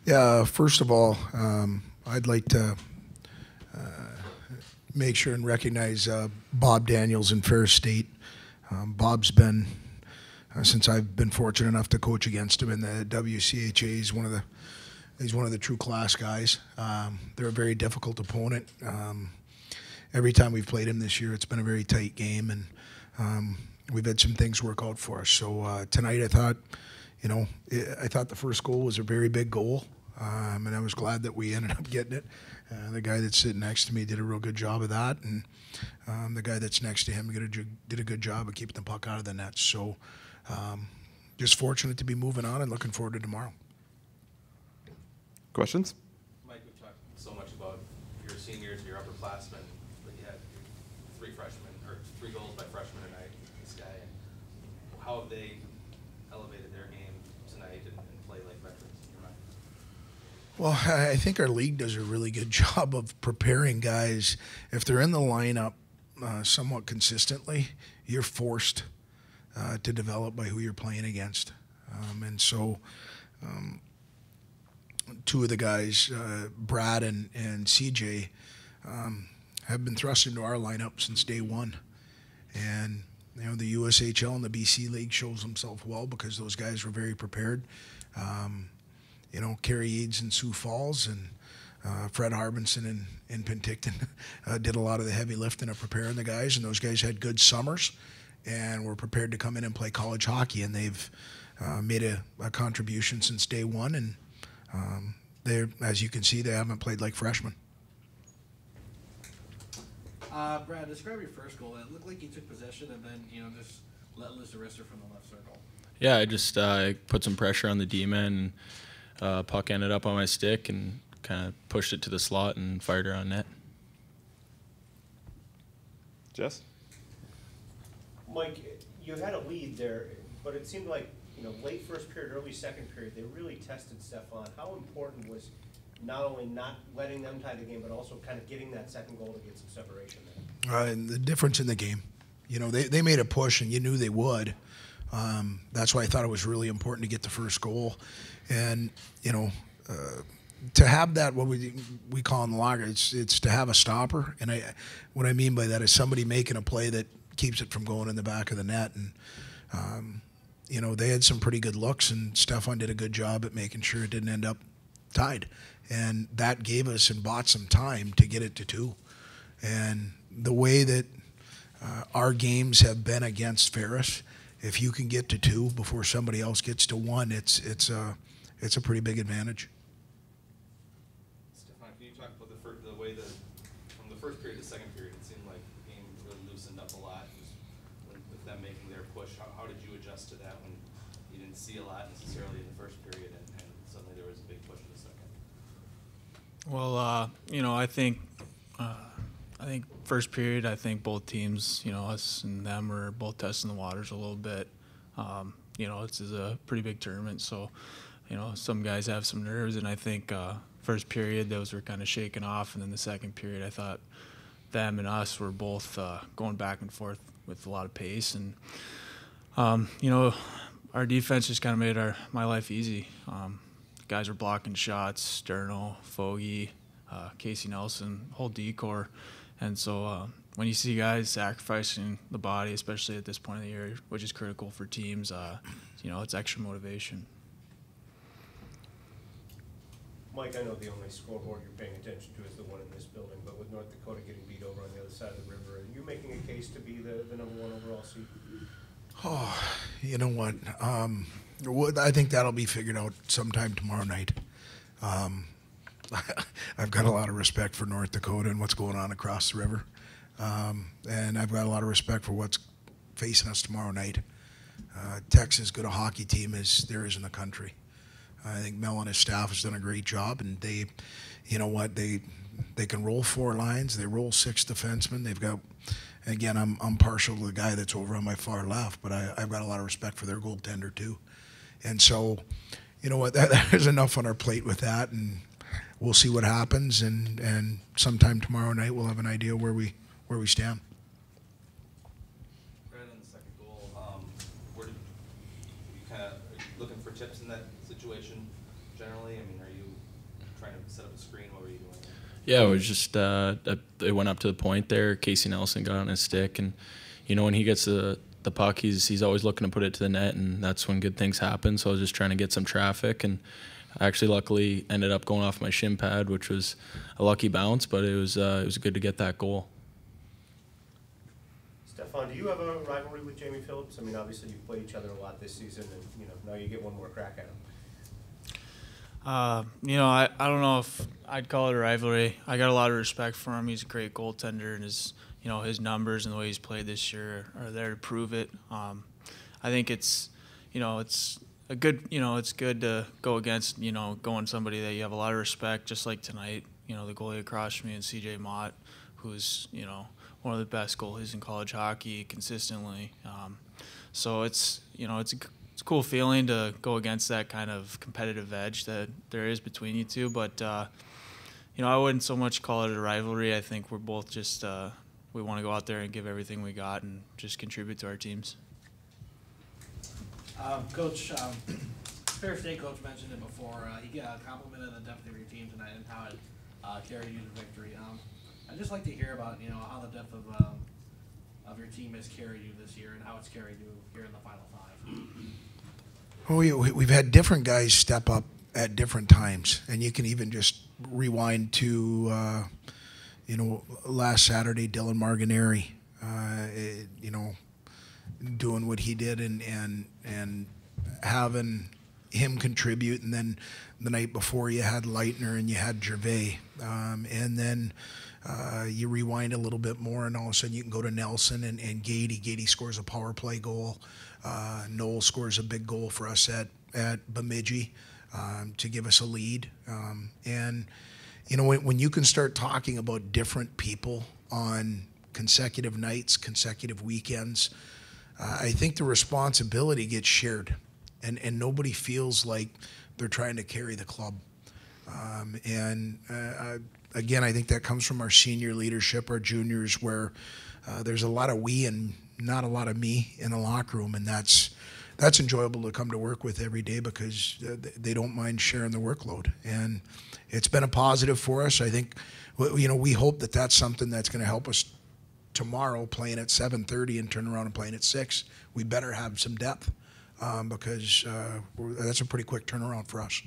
Yeah, first of all, I'd like to make sure and recognize Bob Daniels in Ferris State. Bob's been, since I've been fortunate enough to coach against him in the WCHA, he's one of the true class guys. They're a very difficult opponent. Every time we've played him this year, it's been a very tight game, and we've had some things work out for us. So tonight, I thought, I thought the first goal was a very big goal, and I was glad that we ended up getting it. The guy that's sitting next to me did a real good job of that, and the guy that's next to him did a good job of keeping the puck out of the net. So just fortunate to be moving on and looking forward to tomorrow. Questions? Mike, we've talked so much about your seniors, your upperclassmen, but you had three freshmen, or 3 goals by freshmen tonight, this guy. And how have they elevated their game tonight and play like veterans in your mind? Well, I think our league does a really good job of preparing guys. If they're in the lineup somewhat consistently, you're forced to develop by who you're playing against. And so two of the guys, Brad and CJ, have been thrust into our lineup since day one. And the USHL and the BC League shows themselves well because those guys were very prepared. Kerry Eads in Sioux Falls and Fred Harbinson in Penticton did a lot of the heavy lifting of preparing the guys, and those guys had good summers and were prepared to come in and play college hockey, and they've made a contribution since day one, and as you can see, they haven't played like freshmen. Brad, describe your first goal. It looked like you took possession and then, just let loose the wrister from the left circle. Yeah, I just put some pressure on the D-man, and puck ended up on my stick and kind of pushed it to the slot and fired her on net. Jess? Mike, you had a lead there, but it seemed like, late first period, early second period, they really tested Stefan. How important was not only not letting them tie the game, but also kind of getting that second goal to get some separation there? And the difference in the game, they made a push, and you knew they would. That's why I thought it was really important to get the first goal. And, to have that, what we call in the locker, it's to have a stopper. And what I mean by that is somebody making a play that keeps it from going in the back of the net. And, they had some pretty good looks, and Stefan did a good job at making sure it didn't end up tied. And that gave us and bought some time to get it to 2. And the way that our games have been against Ferris, if you can get to 2 before somebody else gets to 1, it's a pretty big advantage. Stefan, can you talk about the way from the first period to the second period, it seemed like the game really loosened up a lot with them making their push. How did you adjust to that when you didn't see a lot necessarily in the first period and suddenly there was a big push in the second? Well, I think first period, I think both teams, us and them are both testing the waters a little bit. This is a pretty big tournament, so, some guys have some nerves, and I think first period, those were kind of shaken off, and then the second period, I thought them and us were both going back and forth with a lot of pace, and, our defense just kind of made my life easy. Guys were blocking shots, Sterno, Fogarty, Casey Nelson, whole D-corps. And so when you see guys sacrificing the body, especially at this point of the year, which is critical for teams, it's extra motivation. Mike, I know the only scoreboard you're paying attention to is the one in this building, but with North Dakota getting beat over on the other side of the river, are you making a case to be the number 1 overall seed? Oh, you know what? I think that'll be figured out sometime tomorrow night. I've got a lot of respect for North Dakota and what's going on across the river. And I've got a lot of respect for what's facing us tomorrow night. Texas, as good a hockey team as there is in the country. I think Mel and his staff has done a great job, and they can roll 4 lines. They roll 6 defensemen. They've got, again, I'm partial to the guy that's over on my far left, but I've got a lot of respect for their goaltender too. And so, there's enough on our plate with that, and we'll see what happens. And sometime tomorrow night we'll have an idea where we stand. Brad, on the second goal, are you looking for tips in that situation generally? I mean, are you set up a screen? What were you doing? Yeah, it was just it went up to the point there. Casey Nelson got on his stick, and when he gets the puck, he's always looking to put it to the net, and that's when good things happen. So I was just trying to get some traffic, and I actually luckily ended up going off my shin pad, which was a lucky bounce, but it was good to get that goal. Stefan, do you have a rivalry with Jamie Phillips? I mean, obviously you've played each other a lot this season, and now you get one more crack at him. I don't know if I'd call it a rivalry. I got a lot of respect for him. He's a great goaltender, and his numbers and the way he's played this year are there to prove it. I think it's a good, it's good to go against, going somebody that you have a lot of respect, just like tonight. The goalie across from me and CJ Mott, who's one of the best goalies in college hockey consistently. So it's it's a cool feeling to go against that kind of competitive edge that there is between you two. But, I wouldn't so much call it a rivalry. I think we're both just, we want to go out there and give everything we got and just contribute to our teams. Coach, Fair State coach mentioned it before. He complimented the depth of your team tonight and how it carried you to victory. I'd just like to hear about, how the depth of your team has carried you this year and how it's carried you here in the Final Five. Well, we've had different guys step up at different times, and you can even just rewind to, last Saturday, Dylan Marganeri, doing what he did and having him contribute, and then the night before you had Leitner and you had Gervais, and then you rewind a little bit more, and all of a sudden you can go to Nelson and Gady. Gady scores a power play goal. Noel scores a big goal for us at Bemidji to give us a lead. And when you can start talking about different people on consecutive nights, consecutive weekends, I think the responsibility gets shared, and nobody feels like they're trying to carry the club. Again, I think that comes from our senior leadership, our juniors, where there's a lot of we and not a lot of me in the locker room, and that's enjoyable to come to work with every day because they don't mind sharing the workload, and it's been a positive for us. I think, we hope that that's something that's going to help us tomorrow, playing at 7:30 and turn around and playing at 6. We better have some depth because that's a pretty quick turnaround for us.